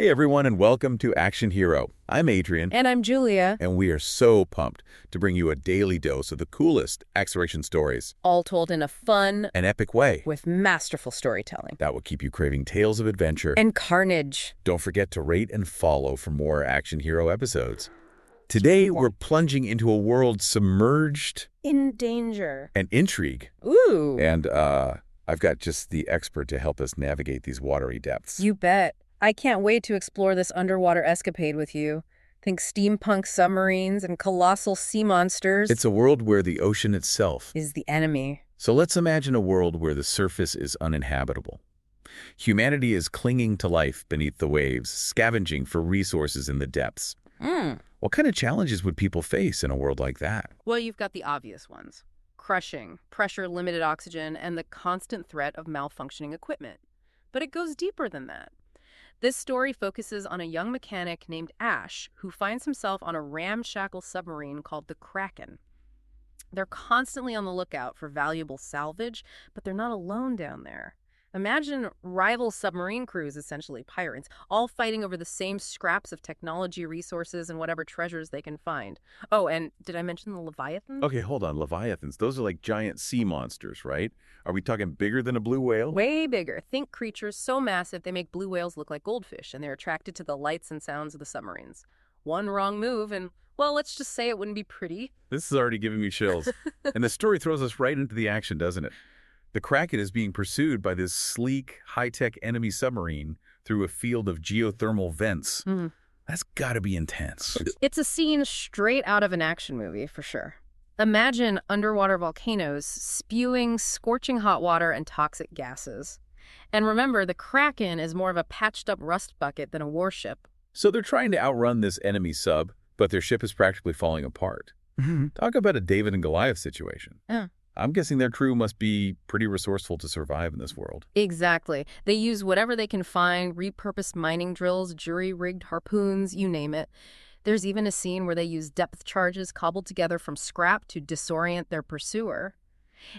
Hey everyone, and welcome to Action Hero. I'm Adrian. And I'm Julia. And we are so pumped to bring you a daily dose of the coolest exploration stories. All told in a fun An epic way. with masterful storytelling. That will keep you craving tales of adventure. And carnage. Don't forget to rate and follow for more Action Hero episodes. Today, we're plunging into a world submerged in danger. and intrigue. Ooh. And I've got just the expert to help us navigate these watery depths. You bet. I can't wait to explore this underwater escapade with you. Think steampunk submarines and colossal sea monsters. It's a world where the ocean itself is the enemy. So let's imagine a world where the surface is uninhabitable. Humanity is clinging to life beneath the waves, scavenging for resources in the depths. What kind of challenges would people face in a world like that? Well, you've got the obvious ones. Crushing, pressure-limited oxygen, and the constant threat of malfunctioning equipment. But it goes deeper than that. This story focuses on a young mechanic named Ash who finds himself on a ramshackle submarine called the Kraken. They're constantly on the lookout for valuable salvage, but they're not alone down there. Imagine rival submarine crews, essentially pirates, all fighting over the same scraps of technology, resources, and whatever treasures they can find. Oh, and did I mention the leviathans? Okay, hold on. Leviathans, those are like giant sea monsters, right? Are we talking bigger than a blue whale? Way bigger. Think creatures so massive they make blue whales look like goldfish, and they're attracted to the lights and sounds of the submarines. One wrong move and, well, let's just say it wouldn't be pretty. This is already giving me chills. And the story throws us right into the action, doesn't it? The Kraken is being pursued by this sleek, high-tech enemy submarine through a field of geothermal vents. That's gotta be intense. It's a scene straight out of an action movie, for sure. Imagine underwater volcanoes spewing scorching hot water and toxic gases. And remember, the Kraken is more of a patched-up rust bucket than a warship. So they're trying to outrun this enemy sub, but their ship is practically falling apart. Talk about a David and Goliath situation. Yeah. I'm guessing their crew must be pretty resourceful to survive in this world. Exactly. They use whatever they can find, repurposed mining drills, jury-rigged harpoons, you name it. There's even a scene where they use depth charges cobbled together from scrap to disorient their pursuer.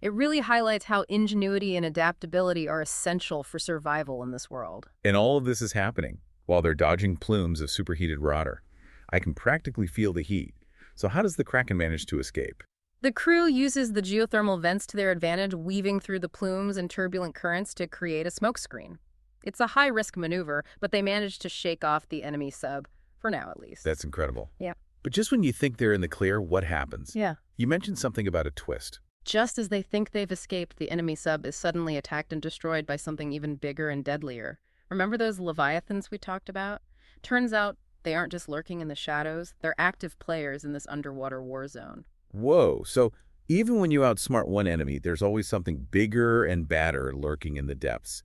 It really highlights how ingenuity and adaptability are essential for survival in this world. And all of this is happening while they're dodging plumes of superheated water. I can practically feel the heat. So how does the Kraken manage to escape? The crew uses the geothermal vents to their advantage, weaving through the plumes and turbulent currents to create a smokescreen. It's a high-risk maneuver, but they manage to shake off the enemy sub, for now at least. That's incredible. Yeah. But just when you think they're in the clear, what happens? Yeah. You mentioned something about a twist. Just as they think they've escaped, the enemy sub is suddenly attacked and destroyed by something even bigger and deadlier. Remember those leviathans we talked about? Turns out they aren't just lurking in the shadows, they're active players in this underwater war zone. Whoa, so even when you outsmart one enemy, there's always something bigger and badder lurking in the depths.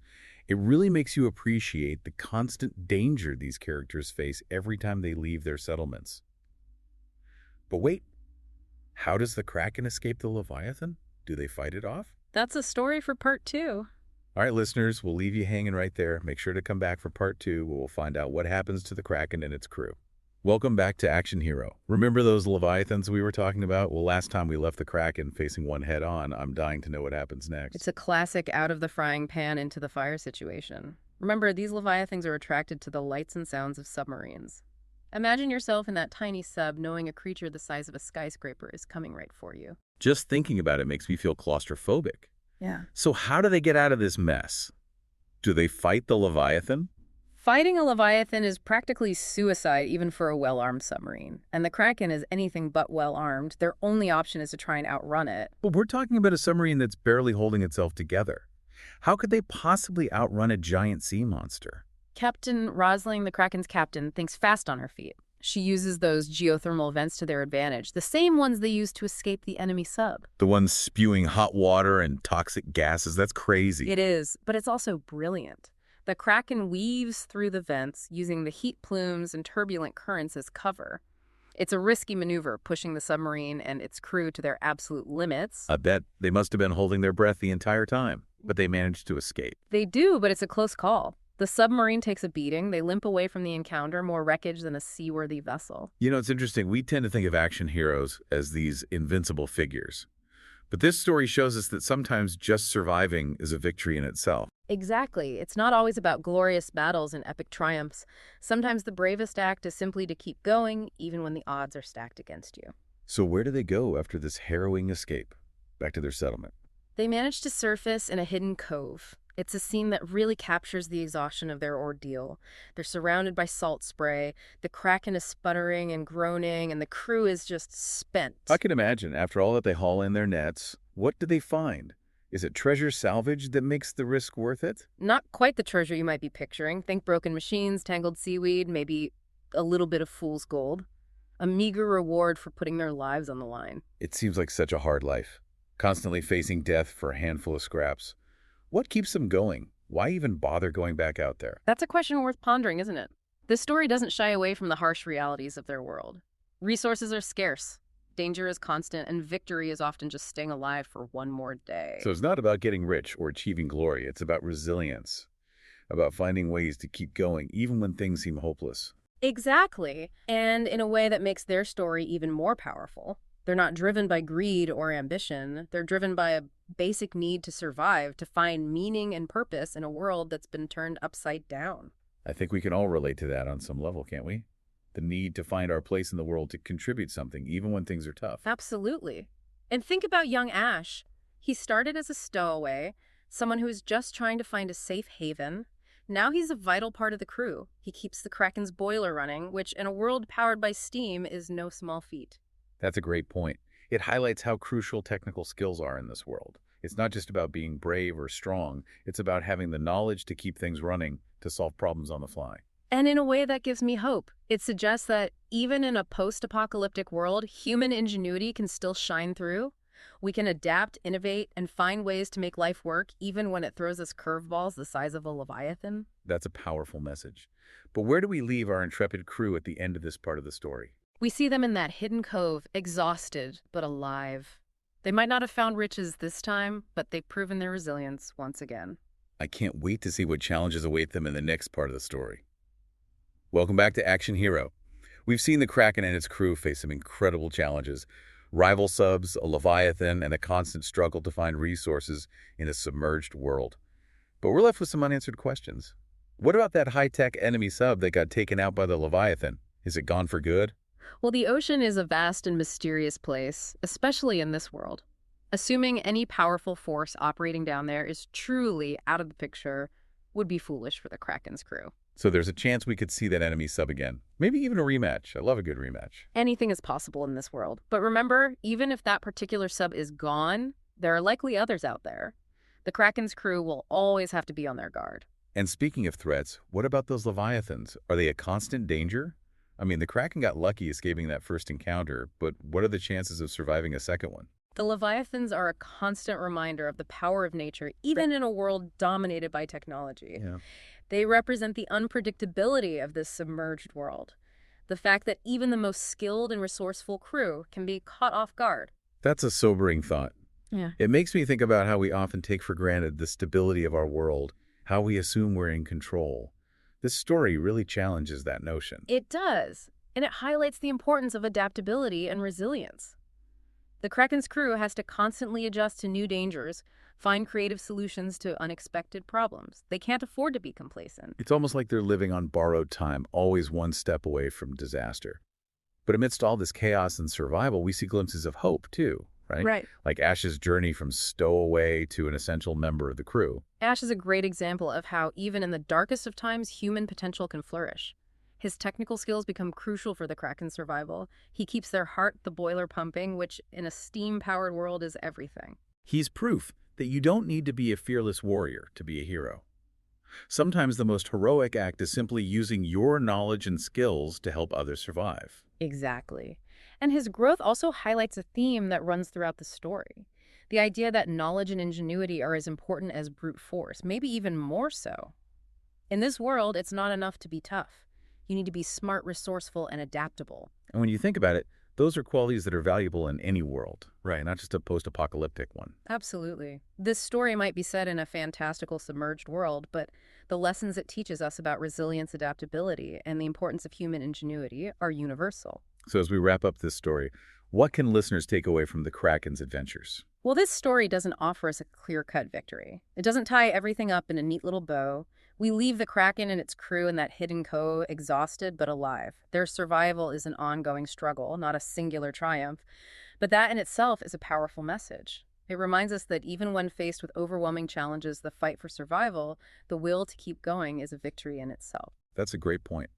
It really makes you appreciate the constant danger these characters face every time they leave their settlements. But wait, how does the Kraken escape the Leviathan? Do they fight it off? That's a story for part 2. All right, listeners, we'll leave you hanging right there. Make sure to come back for part 2, where we'll find out what happens to the Kraken and its crew. Welcome back to Action Hero. Remember those Leviathans we were talking about? Well, last time we left the Kraken facing one head on. I'm dying to know what happens next. It's a classic out of the frying pan into the fire situation. Remember, these Leviathans are attracted to the lights and sounds of submarines. Imagine yourself in that tiny sub knowing a creature the size of a skyscraper is coming right for you. Just thinking about it makes me feel claustrophobic. Yeah. So how do they get out of this mess? Do they fight the Leviathan? Fighting a Leviathan is practically suicide even for a well-armed submarine. And the Kraken is anything but well-armed. Their only option is to try and outrun it. But we're talking about a submarine that's barely holding itself together. How could they possibly outrun a giant sea monster? Captain Rosling, the Kraken's captain, thinks fast on her feet. She uses those geothermal vents to their advantage, the same ones they use to escape the enemy sub. The ones spewing hot water and toxic gases, that's crazy. It is, but it's also brilliant. The Kraken weaves through the vents, using the heat plumes and turbulent currents as cover. It's a risky maneuver, pushing the submarine and its crew to their absolute limits. I bet they must have been holding their breath the entire time, but they managed to escape. They do, but it's a close call. The submarine takes a beating. They limp away from the encounter, more wreckage than a seaworthy vessel. You know, it's interesting. We tend to think of action heroes as these invincible figures. But this story shows us that sometimes just surviving is a victory in itself. Exactly. It's not always about glorious battles and epic triumphs. Sometimes the bravest act is simply to keep going, even when the odds are stacked against you. So where do they go after this harrowing escape? Back to their settlement. They manage to surface in a hidden cove. It's a scene that really captures the exhaustion of their ordeal. They're surrounded by salt spray, the Kraken is sputtering and groaning, and the crew is just I spent. can imagine, after all that they haul in their nets, what do they find? Is it treasure salvage that makes the risk worth it? Not quite the treasure you might be picturing. Think broken machines, tangled seaweed, maybe a little bit of fool's gold. A meager reward for putting their lives on the line. It seems like such a hard life, constantly facing death for a handful of scraps. What keeps them going? Why even bother going back out there? That's a question worth pondering, isn't it? This story doesn't shy away from the harsh realities of their world. Resources are scarce, danger is constant, and victory is often just staying alive for one more day. So it's not about getting rich or achieving glory. It's about resilience, about finding ways to keep going even when things seem hopeless. Exactly, and in a way that makes their story even more powerful. They're not driven by greed or ambition. They're driven by a basic need to survive, to find meaning and purpose in a world that's been turned upside down. I think we can all relate to that on some level, can't we? The need to find our place in the world, to contribute something, even when things are tough. Absolutely. And think about young Ash. He started as a stowaway, someone who was just trying to find a safe haven. Now he's a vital part of the crew. He keeps the Kraken's boiler running, which in a world powered by steam is no small feat. That's a great point. It highlights how crucial technical skills are in this world. It's not just about being brave or strong. It's about having the knowledge to keep things running, to solve problems on the fly. And in a way that gives me hope. It suggests that even in a post-apocalyptic world, human ingenuity can still shine through. We can adapt, innovate, and find ways to make life work even when it throws us curveballs the size of a leviathan. That's a powerful message. But where do we leave our intrepid crew at the end of this part of the story? We see them in that hidden cove, exhausted but alive. They might not have found riches this time, but they've proven their resilience once again. I can't wait to see what challenges await them in the next part of the story. Welcome back to Action Hero. We've seen the Kraken and its crew face some incredible challenges. Rival subs, a leviathan, and a constant struggle to find resources in a submerged world. But we're left with some unanswered questions. What about that high-tech enemy sub that got taken out by the leviathan? Is it gone for good? Well, the ocean is a vast and mysterious place, especially in this world. Assuming any powerful force operating down there is truly out of the picture would be foolish for the Kraken's crew. So there's a chance we could see that enemy sub again. Maybe even a rematch. I love a good rematch. Anything is possible in this world. But remember, even if that particular sub is gone, there are likely others out there. The Kraken's crew will always have to be on their guard. And speaking of threats, what about those leviathans? Are they a constant danger? I mean, the Kraken got lucky escaping that first encounter, but what are the chances of surviving a second one? The leviathans are a constant reminder of the power of nature, even in a world dominated by technology. Yeah. They represent the unpredictability of this submerged world. The fact that even the most skilled and resourceful crew can be caught off guard. That's a sobering thought. Yeah. It makes me think about how we often take for granted the stability of our world, how we assume we're in control. This story really challenges that notion. It does, and it highlights the importance of adaptability and resilience. The Kraken's crew has to constantly adjust to new dangers, find creative solutions to unexpected problems. They can't afford to be complacent. It's almost like they're living on borrowed time, always one step away from disaster. But amidst all this chaos and survival, we see glimpses of hope, too, right? Right. Like Ash's journey from stowaway to an essential member of the crew. Ash is a great example of how, even in the darkest of times, human potential can flourish. His technical skills become crucial for the Kraken's survival. He keeps their heart, the boiler pumping, which in a steam-powered world is everything. He's proof that you don't need to be a fearless warrior to be a hero. Sometimes the most heroic act is simply using your knowledge and skills to help others survive. Exactly. And his growth also highlights a theme that runs throughout the story. The idea that knowledge and ingenuity are as important as brute force, maybe even more so. In this world, it's not enough to be tough. You need to be smart, resourceful, and adaptable. And when you think about it, those are qualities that are valuable in any world, right? Not just a post-apocalyptic one. Absolutely. This story might be set in a fantastical submerged world, but the lessons it teaches us about resilience, adaptability, and the importance of human ingenuity are universal. So as we wrap up this story, What can listeners take away from the Kraken's adventures? Well, this story doesn't offer us a clear-cut victory. It doesn't tie everything up in a neat little bow. We leave the Kraken and its crew in that hidden cove exhausted but alive. Their survival is an ongoing struggle, not a singular triumph. But that in itself is a powerful message. It reminds us that even when faced with overwhelming challenges, the fight for survival, the will to keep going is a victory in itself. That's a great point.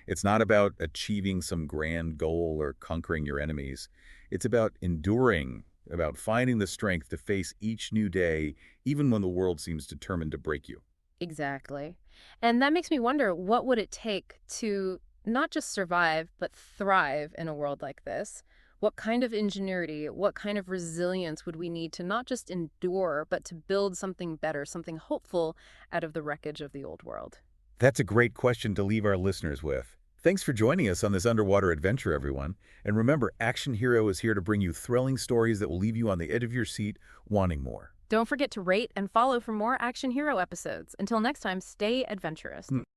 It's not about achieving some grand goal or conquering your enemies. It's about enduring, about finding the strength to face each new day, even when the world seems determined to break you. Exactly. And that makes me wonder, what would it take to not just survive, but thrive in a world like this? What kind of ingenuity, what kind of resilience would we need to not just endure, but to build something better, something hopeful out of the wreckage of the old world? That's a great question to leave our listeners with. Thanks for joining us on this underwater adventure, everyone. And remember, Action Hero is here to bring you thrilling stories that will leave you on the edge of your seat, wanting more. Don't forget to rate and follow for more Action Hero episodes. Until next time, stay adventurous.